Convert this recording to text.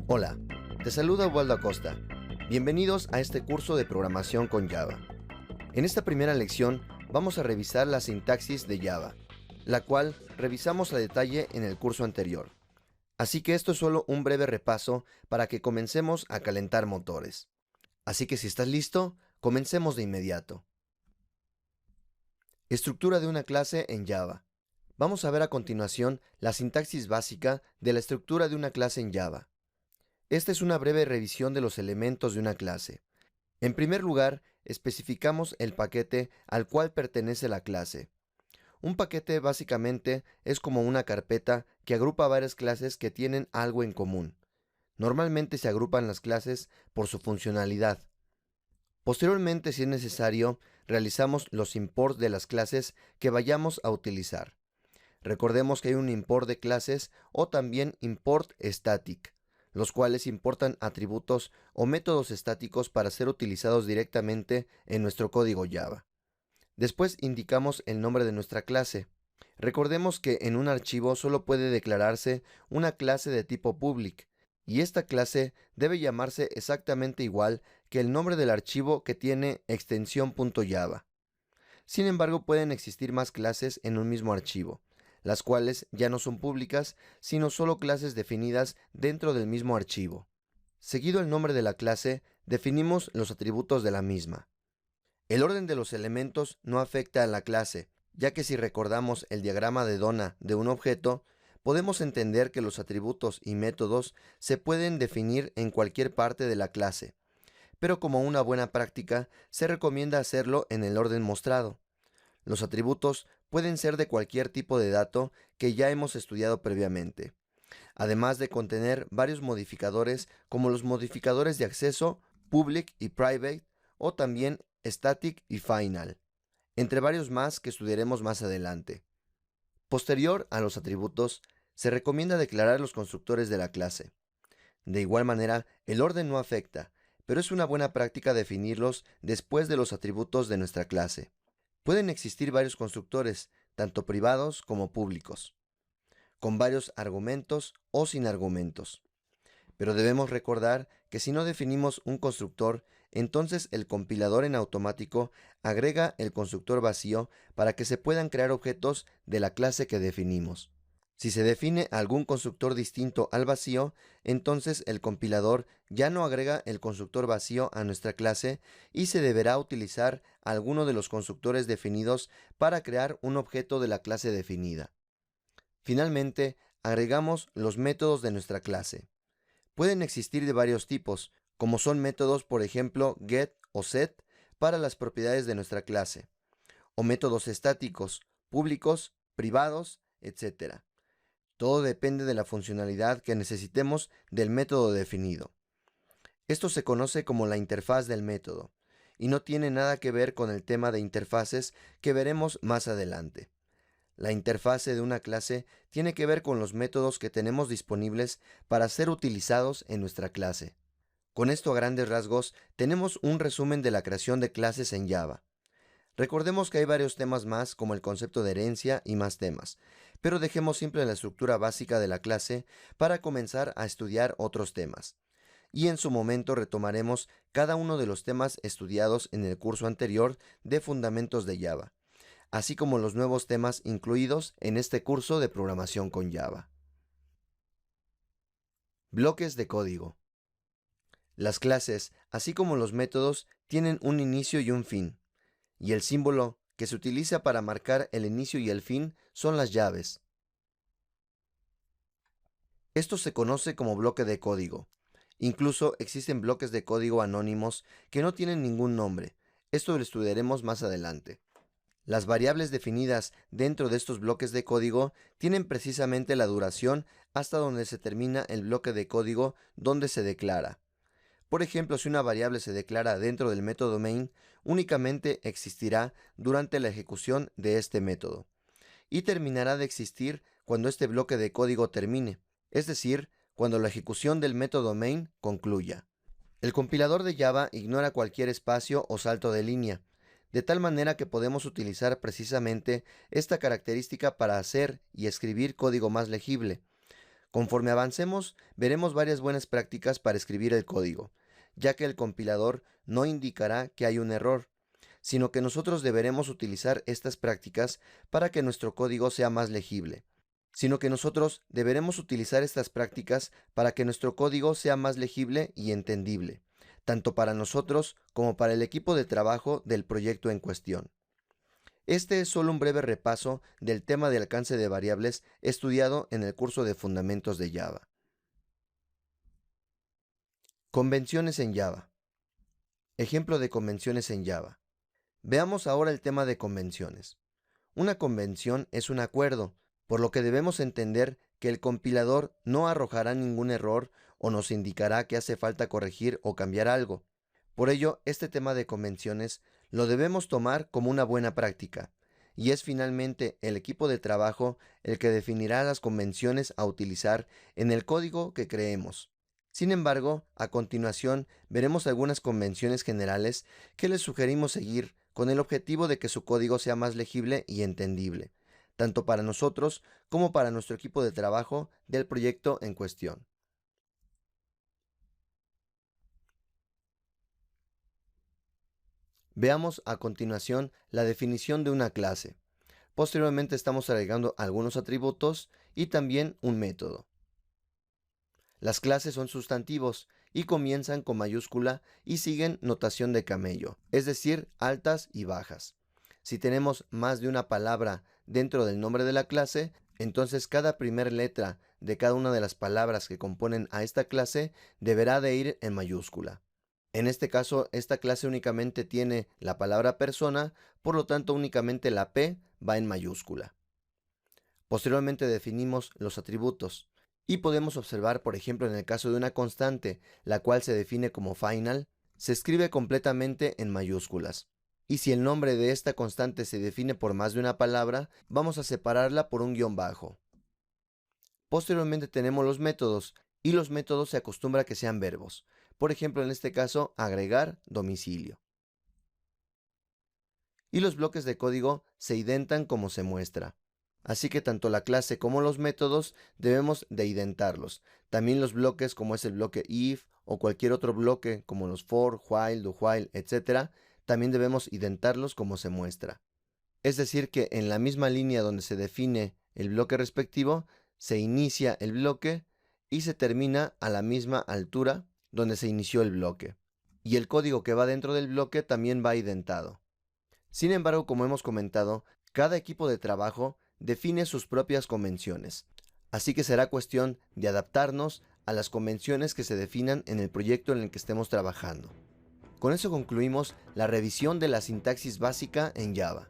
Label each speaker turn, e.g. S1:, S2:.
S1: Hola, te saluda Waldo Acosta. Bienvenidos a este curso de programación con Java. En esta primera lección vamos a revisar la sintaxis de Java, la cual revisamos a detalle en el curso anterior. Así que esto es solo un breve repaso para que comencemos a calentar motores. Así que si estás listo, comencemos de inmediato. Estructura de una clase en Java. Vamos a ver a continuación la sintaxis básica de la estructura de una clase en Java. Esta es una breve revisión de los elementos de una clase. En primer lugar, especificamos el paquete al cual pertenece la clase. Un paquete básicamente es como una carpeta que agrupa varias clases que tienen algo en común. Normalmente se agrupan las clases por su funcionalidad. Posteriormente, si es necesario, realizamos los imports de las clases que vayamos a utilizar. Recordemos que hay un import de clases o también import static, los cuales importan atributos o métodos estáticos para ser utilizados directamente en nuestro código Java. Después indicamos el nombre de nuestra clase. Recordemos que en un archivo solo puede declararse una clase de tipo public, y esta clase debe llamarse exactamente igual que el nombre del archivo que tiene extensión .java. Sin embargo, pueden existir más clases en un mismo archivo, las cuales ya no son públicas, sino solo clases definidas dentro del mismo archivo. Seguido el nombre de la clase, definimos los atributos de la misma. El orden de los elementos no afecta a la clase, ya que si recordamos el diagrama de Dona de un objeto, podemos entender que los atributos y métodos se pueden definir en cualquier parte de la clase, pero como una buena práctica, se recomienda hacerlo en el orden mostrado. Los atributos pueden ser de cualquier tipo de dato que ya hemos estudiado previamente, además de contener varios modificadores como los modificadores de acceso, public y private, o también static y final, entre varios más que estudiaremos más adelante. Posterior a los atributos, se recomienda declarar los constructores de la clase. De igual manera, el orden no afecta, pero es una buena práctica definirlos después de los atributos de nuestra clase. Pueden existir varios constructores, tanto privados como públicos, con varios argumentos o sin argumentos. Pero debemos recordar que si no definimos un constructor, entonces el compilador en automático agrega el constructor vacío para que se puedan crear objetos de la clase que definimos. Si se define algún constructor distinto al vacío, entonces el compilador ya no agrega el constructor vacío a nuestra clase y se deberá utilizar alguno de los constructores definidos para crear un objeto de la clase definida. Finalmente, agregamos los métodos de nuestra clase. Pueden existir de varios tipos, como son métodos, por ejemplo, get o set, para las propiedades de nuestra clase, o métodos estáticos, públicos, privados, etc. Todo depende de la funcionalidad que necesitemos del método definido. Esto se conoce como la interfaz del método, y no tiene nada que ver con el tema de interfaces que veremos más adelante. La interfase de una clase tiene que ver con los métodos que tenemos disponibles para ser utilizados en nuestra clase. Con esto a grandes rasgos tenemos un resumen de la creación de clases en Java. Recordemos que hay varios temas más como el concepto de herencia y más temas, pero dejemos simple la estructura básica de la clase para comenzar a estudiar otros temas. Y en su momento retomaremos cada uno de los temas estudiados en el curso anterior de Fundamentos de Java, así como los nuevos temas incluidos en este curso de programación con Java. Bloques de código. Las clases, así como los métodos, tienen un inicio y un fin, y el símbolo que se utiliza para marcar el inicio y el fin son las llaves. Esto se conoce como bloque de código. Incluso existen bloques de código anónimos que no tienen ningún nombre. Esto lo estudiaremos más adelante. Las variables definidas dentro de estos bloques de código tienen precisamente la duración hasta donde se termina el bloque de código donde se declara. Por ejemplo, si una variable se declara dentro del método main, únicamente existirá durante la ejecución de este método, y terminará de existir cuando este bloque de código termine, es decir, cuando la ejecución del método main concluya. El compilador de Java ignora cualquier espacio o salto de línea, de tal manera que podemos utilizar precisamente esta característica para hacer y escribir código más legible, Conforme avancemos, veremos varias buenas prácticas para escribir el código, ya que el compilador no indicará que hay un error, sino que nosotros deberemos utilizar estas prácticas para que nuestro código sea más legible. Sino que nosotros deberemos utilizar estas prácticas para que nuestro código sea más legible y entendible, tanto para nosotros como para el equipo de trabajo del proyecto en cuestión. Este es solo un breve repaso del tema de alcance de variables estudiado en el curso de Fundamentos de Java. Convenciones en Java. Ejemplo de convenciones en Java. Veamos ahora el tema de convenciones. Una convención es un acuerdo, por lo que debemos entender que el compilador no arrojará ningún error o nos indicará que hace falta corregir o cambiar algo. Por ello, este tema de convenciones lo debemos tomar como una buena práctica, y es finalmente el equipo de trabajo el que definirá las convenciones a utilizar en el código que creemos. Sin embargo, a continuación veremos algunas convenciones generales que les sugerimos seguir con el objetivo de que su código sea más legible y entendible, tanto para nosotros como para nuestro equipo de trabajo del proyecto en cuestión. Veamos a continuación la definición de una clase. Posteriormente estamos agregando algunos atributos y también un método. Las clases son sustantivos y comienzan con mayúscula y siguen notación de camello, es decir, altas y bajas. Si tenemos más de una palabra dentro del nombre de la clase, entonces cada primera letra de cada una de las palabras que componen a esta clase deberá de ir en mayúscula. En este caso, esta clase únicamente tiene la palabra persona, por lo tanto únicamente la P va en mayúscula. Posteriormente definimos los atributos y podemos observar, por ejemplo, en el caso de una constante, la cual se define como final, se escribe completamente en mayúsculas. Y si el nombre de esta constante se define por más de una palabra, vamos a separarla por un guión bajo. Posteriormente tenemos los métodos, y los métodos se acostumbra a que sean verbos. Por ejemplo, en este caso, agregar domicilio. Y los bloques de código se identan como se muestra. Así que tanto la clase como los métodos debemos de identarlos. También los bloques como es el bloque if o cualquier otro bloque como los for, while, do while, etc. también debemos identarlos como se muestra. Es decir que en la misma línea donde se define el bloque respectivo, se inicia el bloque y se termina a la misma altura donde se inició el bloque. Y el código que va dentro del bloque también va identado. Sin embargo, como hemos comentado, cada equipo de trabajo define sus propias convenciones, así que será cuestión de adaptarnos a las convenciones que se definan en el proyecto en el que estemos trabajando. Con eso concluimos la revisión de la sintaxis básica en Java.